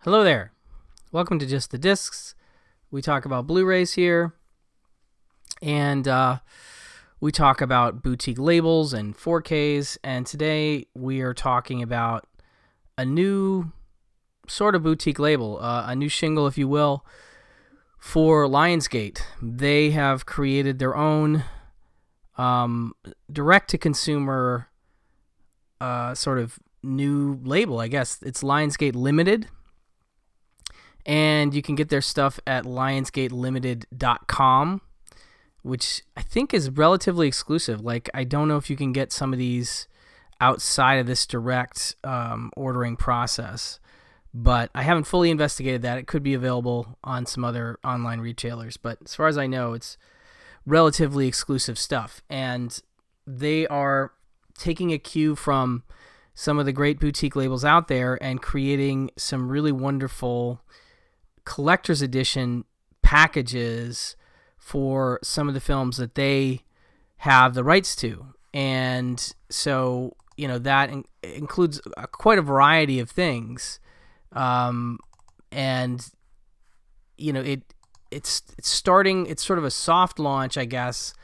Hello there. Welcome to Just the Discs. We talk about Blu-rays here, and we talk about boutique labels and 4Ks, and today we are talking about a new sort of boutique label, a new shingle, if you will, for Lionsgate. They have created their own direct-to-consumer sort of new label, I guess. It's Lionsgate Limited. And you can get their stuff at lionsgatelimited.com, which I think is relatively exclusive. Like, I don't know if you can get some of these outside of this direct ordering process, but I haven't fully investigated that. It could be available on some other online retailers, but as far as I know, it's relatively exclusive stuff. And they are taking a cue from some of the great boutique labels out there and creating some really wonderful collector's edition packages for some of the films that they have the rights to. And so, that includes quite a variety of things. And, it's starting, it's sort of a soft launch, I guess,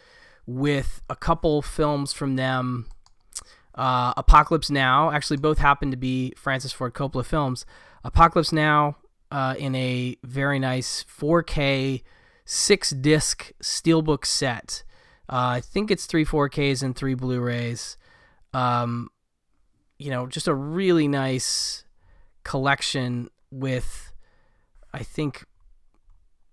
with a couple films from them. Apocalypse Now, actually both happen to be Francis Ford Coppola films. Apocalypse Now, in a very nice 4K 6-disc steelbook set. I think it's 3 4Ks and 3 Blu-rays. Just a really nice collection with, I think,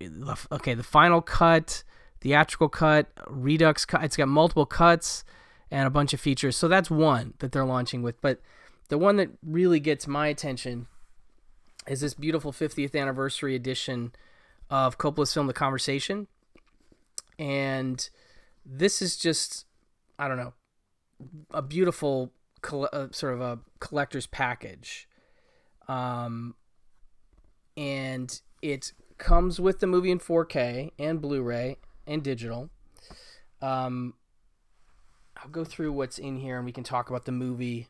the final cut, theatrical cut, redux cut. It's got multiple cuts and a bunch of features. So that's one that they're launching with. But the one that really gets my attention is this beautiful 50th anniversary edition of Coppola's film The Conversation. And this is just, I don't know, a beautiful sort of a collector's package. And it comes with the movie in 4K and Blu-ray and digital. I'll go through what's in here and we can talk about the movie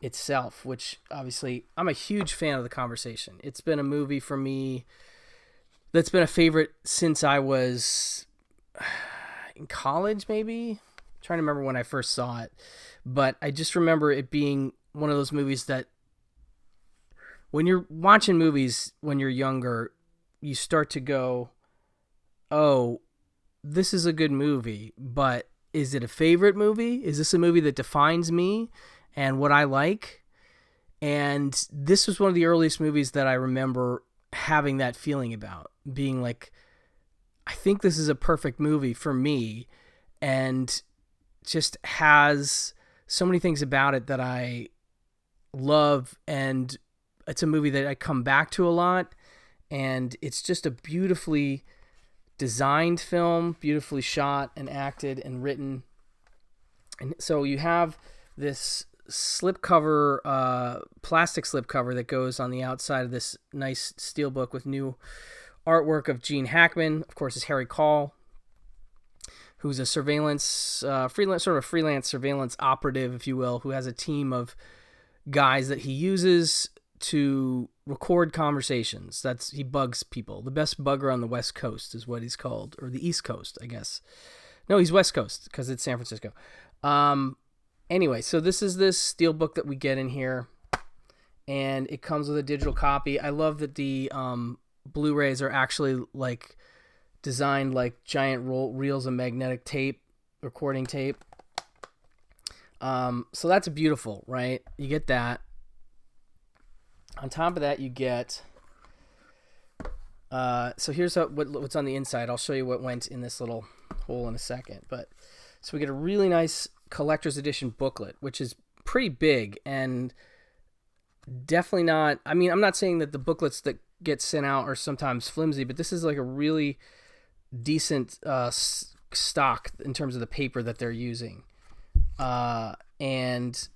itself, which obviously I'm a huge fan of The Conversation. It's been a movie for me that's been a favorite since I was in college, maybe. I'm trying to remember when I first saw it, but I just remember it being one of those movies that when you're watching movies when you're younger, you start to go, oh, this is a good movie, but is it a favorite movie? Is this a movie that defines me and what I like? And this was one of the earliest movies that I remember having that feeling about, being like, I think this is a perfect movie for me, and just has so many things about it that I love, and it's a movie that I come back to a lot, and it's just a beautifully designed film, beautifully shot and acted and written. And so you have this slipcover, plastic slipcover that goes on the outside of this nice steelbook with new artwork of Gene Hackman. Of course, is Harry Call, who's a freelance surveillance operative, if you will, who has a team of guys that he uses to record conversations. He bugs people. The best bugger on the West Coast is what he's called, or the East Coast, I guess. No, he's West Coast because it's San Francisco. Anyway, so this is this steelbook that we get in here, and it comes with a digital copy. I love that the Blu-rays are actually like designed like giant reels of magnetic tape, recording tape. So that's beautiful, right? You get that. On top of that, you get... so here's what's on the inside. I'll show you what went in this little hole in a second. So we get a really nice collector's edition booklet, which is pretty big and definitely not... I mean, I'm not saying that the booklets that get sent out are sometimes flimsy, but this is like a really decent stock in terms of the paper that they're using. And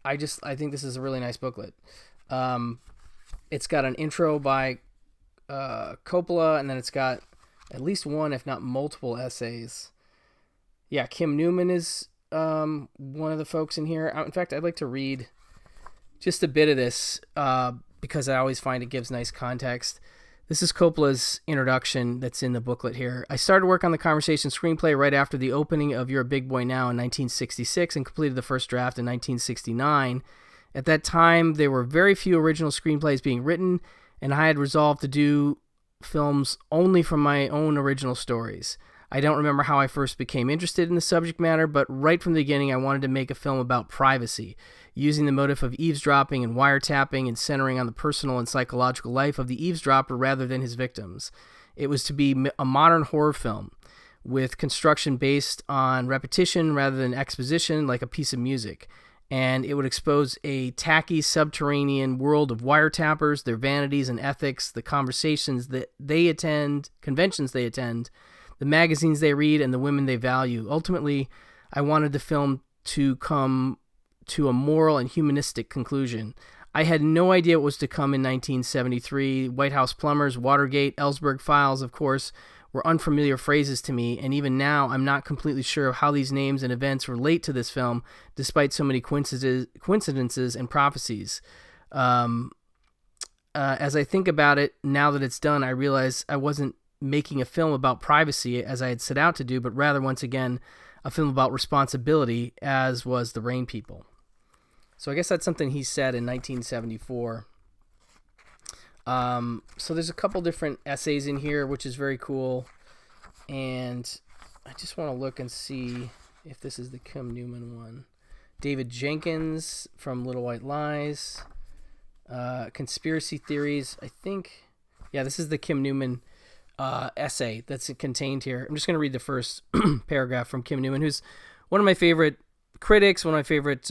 I think this is a really nice booklet. It's got an intro by Coppola, and then it's got at least one, if not multiple essays. Yeah, Kim Newman is one of the folks in here. In fact, I'd like to read just a bit of this because I always find it gives nice context. This is Coppola's introduction that's in the booklet here. I started work on the conversation screenplay right after the opening of You're a Big Boy Now in 1966 and completed the first draft in 1969. At that time, there were very few original screenplays being written, and I had resolved to do films only from my own original stories. I don't remember how I first became interested in the subject matter, but right from the beginning, I wanted to make a film about privacy, using the motif of eavesdropping and wiretapping and centering on the personal and psychological life of the eavesdropper rather than his victims. It was to be a modern horror film with construction based on repetition rather than exposition, like a piece of music. And it would expose a tacky subterranean world of wiretappers, their vanities and ethics, the conversations that they attend, conventions they attend, the magazines they read, and the women they value. Ultimately, I wanted the film to come to a moral and humanistic conclusion. I had no idea what was to come in 1973. White House plumbers, Watergate, Ellsberg files, of course, were unfamiliar phrases to me, and even now I'm not completely sure of how these names and events relate to this film, despite so many coincidences and prophecies. As I think about it, now that it's done, I realize I wasn't making a film about privacy as I had set out to do, but rather, once again, a film about responsibility, as was The Rain People. So I guess that's something he said in 1974. So there's a couple different essays in here, which is very cool. And I just want to look and see if this is the Kim Newman one. David Jenkins from Little White Lies. Conspiracy Theories. I think, yeah, this is the Kim Newman essay that's contained here. I'm just going to read the first paragraph from Kim Newman, who's one of my favorite critics, one of my favorite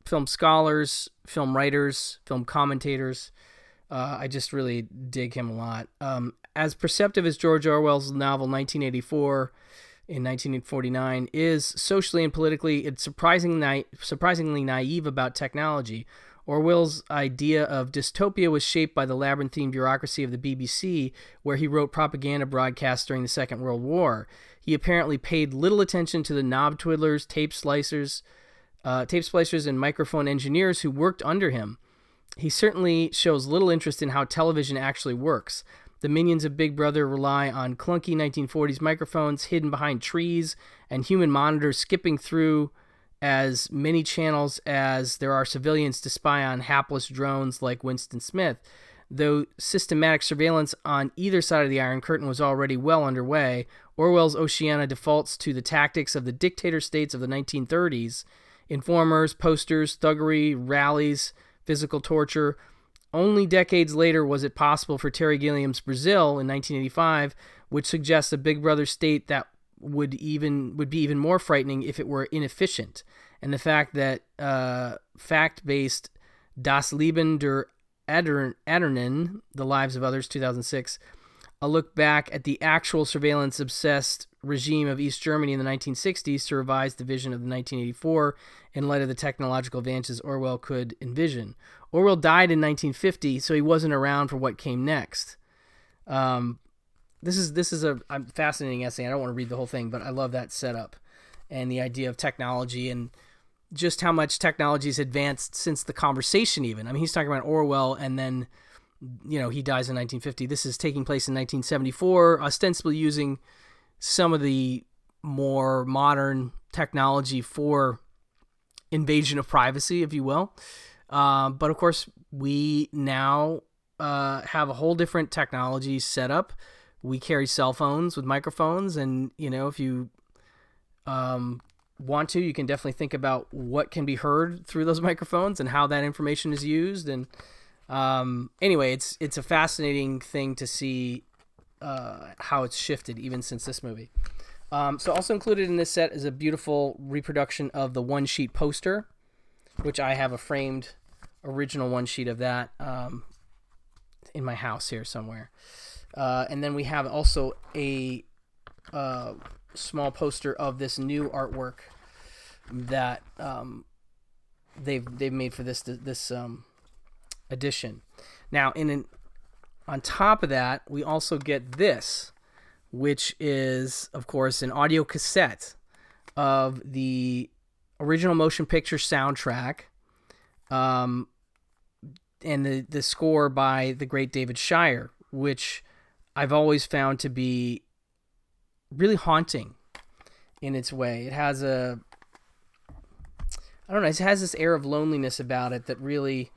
film scholars, film writers, film commentators. I just really dig him a lot. As perceptive as George Orwell's novel 1984 in 1949 is socially and politically, it's surprisingly naive about technology. Orwell's idea of dystopia was shaped by the labyrinthine bureaucracy of the BBC, where he wrote propaganda broadcasts during the Second World War. He apparently paid little attention to the knob twiddlers, tape splicers, and microphone engineers who worked under him. He certainly shows little interest in how television actually works. The minions of Big Brother rely on clunky 1940s microphones hidden behind trees and human monitors skipping through as many channels as there are civilians to spy on hapless drones like Winston Smith. Though systematic surveillance on either side of the Iron Curtain was already well underway, Orwell's Oceania defaults to the tactics of the dictator states of the 1930s: informers, posters, thuggery, rallies, physical torture. Only decades later was it possible for Terry Gilliam's Brazil in 1985, which suggests a Big Brother state that would be even more frightening if it were inefficient. And the fact that fact-based Das Leben der Anderen, The Lives of Others, 2006, a look back at the actual surveillance-obsessed regime of East Germany in the 1960s to revise the vision of the 1984 in light of the technological advances Orwell could envision. Orwell died in 1950, so he wasn't around for what came next. This is a fascinating essay. I don't want to read the whole thing, but I love that setup and the idea of technology and just how much technology has advanced since the conversation even. I mean, he's talking about Orwell, and then, you know, he dies in 1950. This is taking place in 1974, ostensibly using some of the more modern technology for invasion of privacy, if you will. But of course, we now have a whole different technology set up. We carry cell phones with microphones, and, you know, if you want to, you can definitely think about what can be heard through those microphones and how that information is used. And anyway, it's a fascinating thing to see how it's shifted even since this movie. So also included in this set is a beautiful reproduction of the one-sheet poster, which I have a framed original one-sheet of that in my house here somewhere. And then we have also a small poster of this new artwork that they've made for this edition. Now, on top of that, we also get this, which is, of course, an audio cassette of the original motion picture soundtrack, the score by the great David Shire, which I've always found to be really haunting in its way. It has it has this air of loneliness about it that really,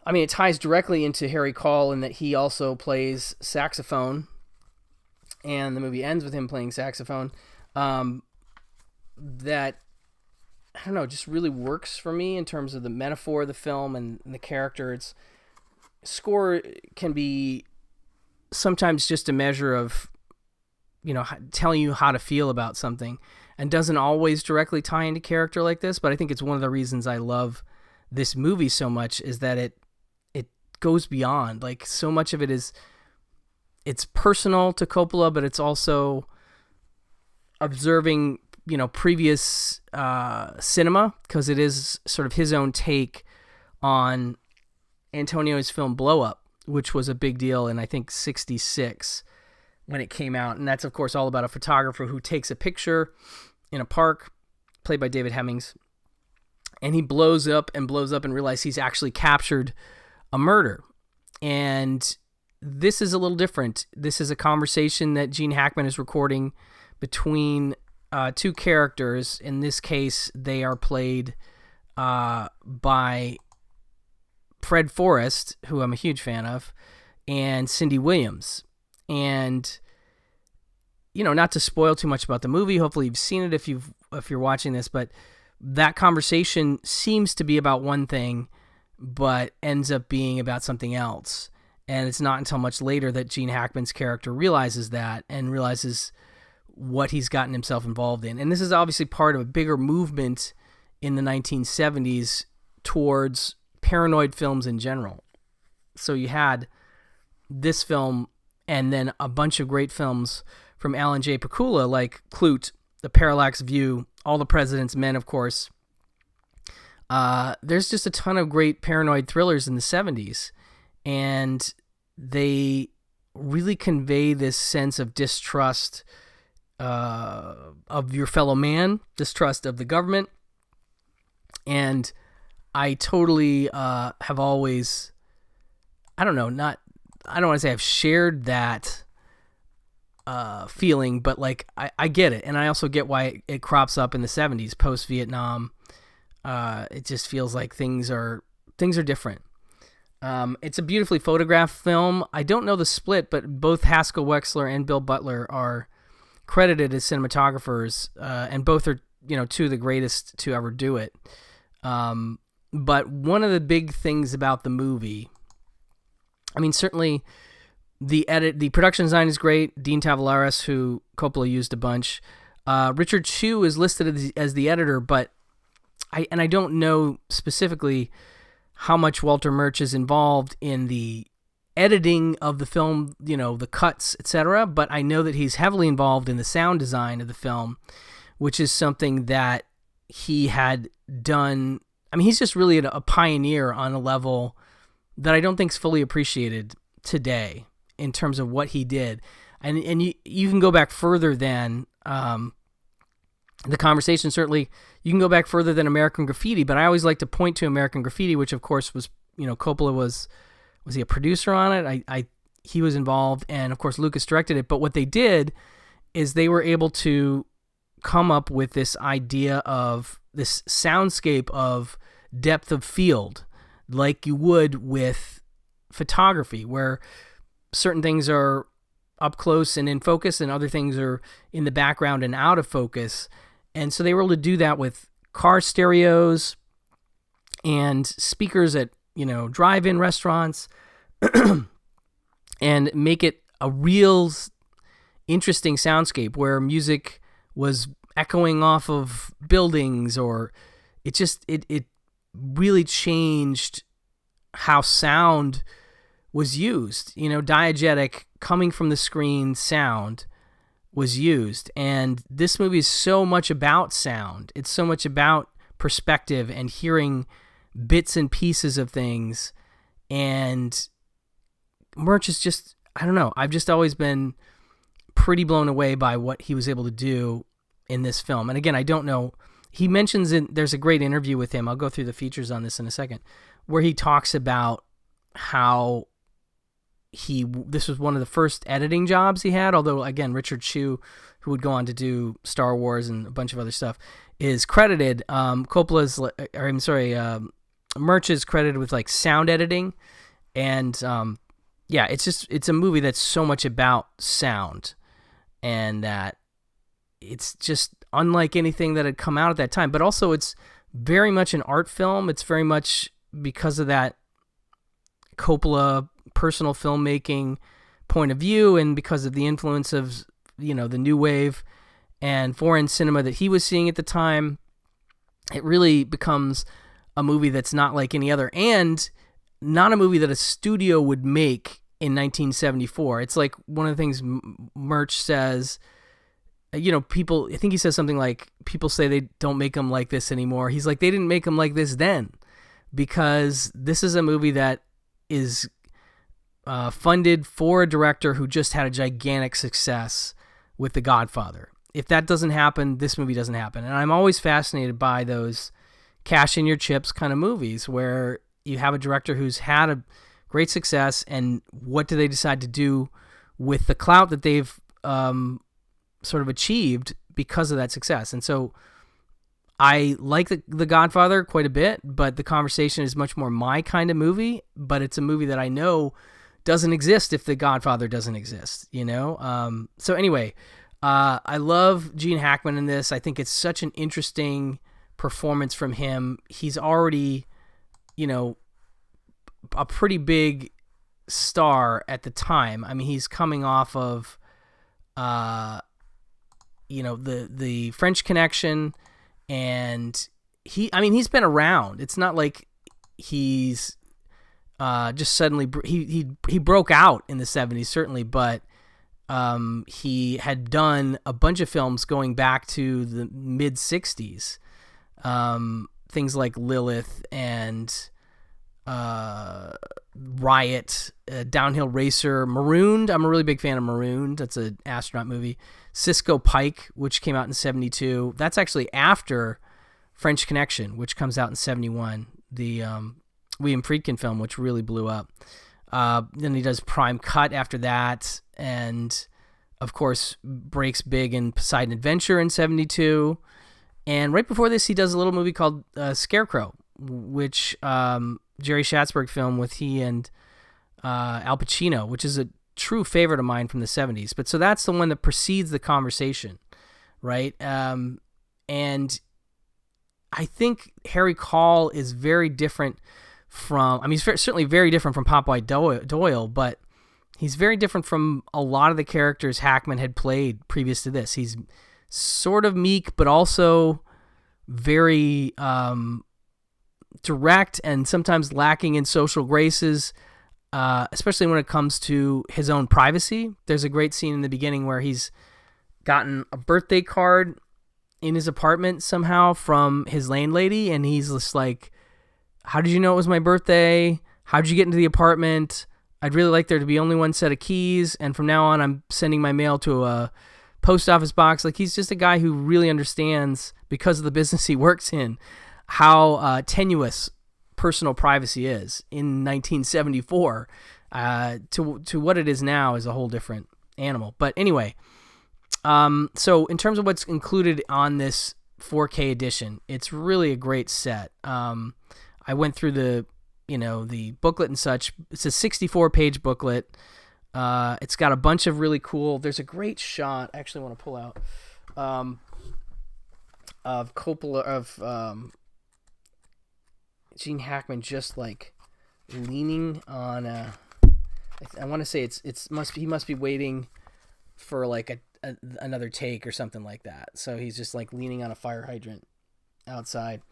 I mean, it ties directly into Harry Call in that he also plays saxophone, and the movie ends with him playing saxophone. That, I don't know, just really works for me in terms of the metaphor of the film and the character. Score can be sometimes just a measure of, telling you how to feel about something, and doesn't always directly tie into character like this. But I think it's one of the reasons I love this movie so much, is that it goes beyond. Like, so much of it it's personal to Coppola, but it's also observing, previous cinema, because it is sort of his own take on Antonio's film Blow Up, which was a big deal in, I think, 1966 when it came out. And that's, of course, all about a photographer who takes a picture in a park, played by David Hemmings, and he blows up and realizes he's actually captured a murder. And this is a little different. This is a conversation that Gene Hackman is recording between two characters. In this case, they are played by Fred Forrest, who I'm a huge fan of, and Cindy Williams. And, not to spoil too much about the movie, hopefully you've seen it if you're watching this, but that conversation seems to be about one thing, but ends up being about something else. And it's not until much later that Gene Hackman's character realizes that, and realizes what he's gotten himself involved in. And this is obviously part of a bigger movement in the 1970s towards paranoid films in general. So you had this film, and then a bunch of great films from Alan J. Pakula, like Clute, The Parallax View, All the President's Men, of course. There's just a ton of great paranoid thrillers in the 70s, and they really convey this sense of distrust of your fellow man, distrust of the government. And I totally have always, I don't want to say I've shared that feeling, but like I get it. And I also get why it crops up in the 70s, post-Vietnam. It just feels like things are different. It's a beautifully photographed film. I don't know the split, but both Haskell Wexler and Bill Butler are credited as cinematographers, and both are, two of the greatest to ever do it. But one of the big things about the movie, I mean, certainly the production design is great. Dean Tavoularis, who Coppola used a bunch. Richard Chew is listed as the editor, but I don't know specifically how much Walter Murch is involved in the editing of the film, the cuts, etc. But I know that he's heavily involved in the sound design of the film, which is something that he had done. I mean, he's just really a pioneer on a level that I don't think is fully appreciated today in terms of what he did. And you can go back further than the conversation. Certainly, you can go back further than American Graffiti, but I always like to point to American Graffiti, which of course was, Coppola was he a producer on it? He was involved, and of course Lucas directed it. But what they did is they were able to come up with this idea of this soundscape of depth of field, like you would with photography, where certain things are up close and in focus, and other things are in the background and out of focus. And so they were able to do that with car stereos and speakers at, drive-in restaurants, and make it a real interesting soundscape where music was echoing off of buildings, or it really changed how sound was used. Diegetic, coming from the screen sound was used. And this movie is so much about sound. It's so much about perspective and hearing bits and pieces of things. And Murch is just, I don't know, I've just always been pretty blown away by what he was able to do in this film. And again, I don't know, he mentions there's a great interview with him. I'll go through the features on this in a second, where he talks about how this was one of the first editing jobs he had, although again Richard Chew, who would go on to do Star Wars and a bunch of other stuff, is credited. Murch is credited with like sound editing, and it's a movie that's so much about sound, and that it's just unlike anything that had come out at that time. But also it's very much an art film. It's very much because of that Coppola personal filmmaking point of view, and because of the influence of the new wave and foreign cinema that he was seeing at the time. It really becomes a movie that's not like any other, and not a movie that a studio would make in 1974. It's like one of the things Murch says, people, I think he says something like, people say they don't make them like this anymore. He's like, they didn't make them like this then, because this is a movie that is funded for a director who just had a gigantic success with The Godfather. If that doesn't happen, this movie doesn't happen. And I'm always fascinated by those cash in your chips kind of movies where you have a director who's had a great success, and what do they decide to do with the clout that they've sort of achieved because of that success. And so I like the Godfather quite a bit, but The Conversation is much more my kind of movie, but it's a movie that I know doesn't exist if The Godfather doesn't exist, So anyway, I love Gene Hackman in this. I think it's such an interesting performance from him. He's already, a pretty big star at the time. I mean, he's coming off of, the French Connection, and he's been around. It's not like he's just suddenly he broke out in the 70s, certainly, but he had done a bunch of films going back to the mid 60s, things like Lilith and Riot, Downhill Racer, Marooned. I'm a really big fan of Marooned. That's an astronaut movie. Cisco Pike, which came out in 72. That's actually after French Connection, which comes out in 71. The William Friedkin film, which really blew up. Then he does Prime Cut after that, and of course breaks big in Poseidon Adventure in 72. And right before this, he does a little movie called Scarecrow, which Jerry Schatzberg film with he and Al Pacino, which is a true favorite of mine from the 70s. But so that's the one that precedes The Conversation, right? And I think Harry Caul is very different from, he's certainly very different from Popeye Doyle, but he's very different from a lot of the characters Hackman had played previous to this. He's sort of meek, but also very direct and sometimes lacking in social graces, especially when it comes to his own privacy. There's a great scene in the beginning where he's gotten a birthday card in his apartment somehow from his landlady, and he's just like, how did you know it was my birthday? How did you get into the apartment? I'd really like there to be only one set of keys, and from now on I'm sending my mail to a post office box. Like, he's just a guy who really understands, because of the business he works in, how tenuous personal privacy is in 1974 to what it is now is a whole different animal. But anyway, so in terms of what's included on this 4K edition, it's really a great set. I went through the booklet and such. It's a 64-page booklet. It's got a bunch of really cool. There's a great shot. I actually want to pull out of Coppola of Gene Hackman just like leaning on a. I want to say he must be waiting for like another take or something like that. So he's just like leaning on a fire hydrant outside.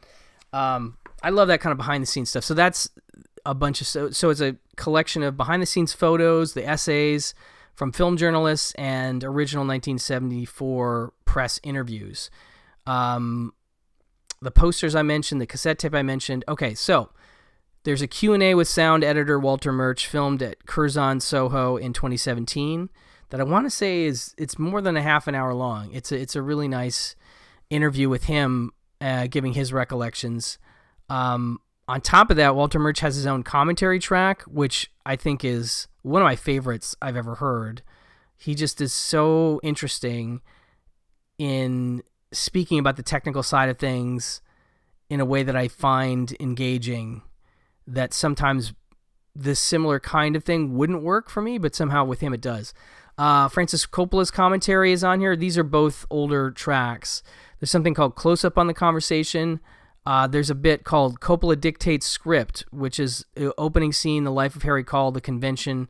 I love that kind of behind the scenes stuff. So that's a bunch of so it's a collection of behind the scenes photos, the essays from film journalists, and original 1974 press interviews. The posters I mentioned, the cassette tape I mentioned. Okay, so there's a Q&A with sound editor Walter Murch filmed at Curzon, Soho in 2017 that I want to say it's more than a half an hour long. It's a really nice interview with him giving his recollections. On On top of that, Walter Murch has his own commentary track, which I think is one of my favorites I've ever heard. He just is so interesting in speaking about the technical side of things in a way that I find engaging, that sometimes this similar kind of thing wouldn't work for me, but somehow with him it does. Francis Coppola's commentary is on here. These are both older tracks. There's something called Close Up on the Conversation. There's a bit called Coppola Dictates Script, which is opening scene, The Life of Harry Cole, The Convention,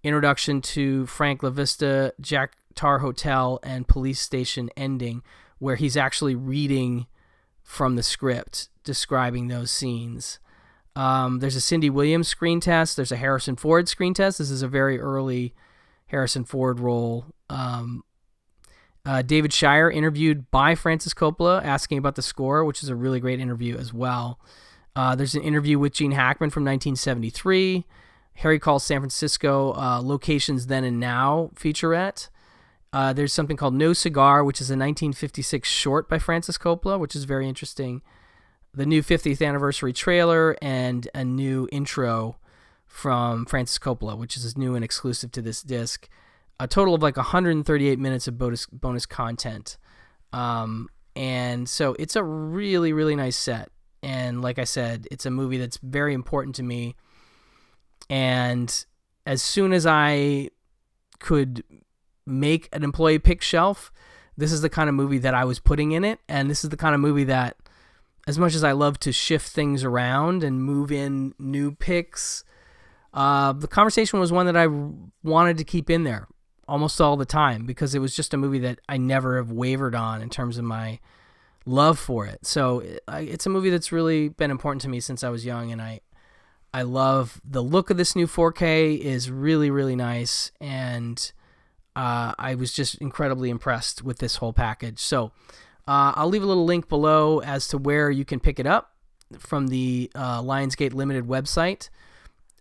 introduction to Frank La Vista, Jack Tar Hotel, and Police Station ending, where he's actually reading from the script, describing those scenes. There's a Cindy Williams screen test. There's a Harrison Ford screen test. This is a very early Harrison Ford role. David Shire interviewed by Francis Coppola asking about the score, which is a really great interview as well. There's an interview with Gene Hackman from 1973. Harry Calls San Francisco, Locations Then and Now featurette. There's something called No Cigar, which is a 1956 short by Francis Coppola, which is very interesting. The new 50th anniversary trailer, and a new intro from Francis Coppola, which is new and exclusive to this disc. A total of like 138 minutes of bonus content. And so it's a really, really nice set. And like I said, it's a movie that's very important to me. And as soon as I could make an employee pick shelf, this is the kind of movie that I was putting in it. And this is the kind of movie that, as much as I love to shift things around and move in new picks, The Conversation was one that I wanted to keep in there almost all the time, because it was just a movie that I never have wavered on in terms of my love for it. So it's a movie that's really been important to me since I was young, and I love the look of this new 4K is really, really nice, and I was just incredibly impressed with this whole package. So I'll leave a little link below as to where you can pick it up from the Lionsgate Limited website.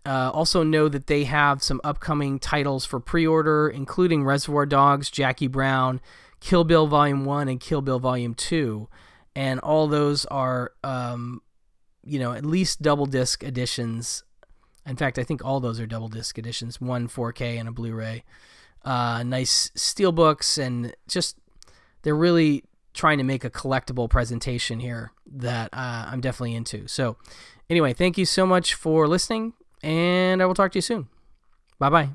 Also know that they have some upcoming titles for pre-order, including Reservoir Dogs, Jackie Brown, Kill Bill Volume 1, and Kill Bill Volume 2. And all those are, at least double disc editions. In fact, I think all those are double disc editions, one 4K and a Blu-ray. Nice steelbooks, and just they're really trying to make a collectible presentation here that I'm definitely into. So anyway, thank you so much for listening, and I will talk to you soon. Bye-bye.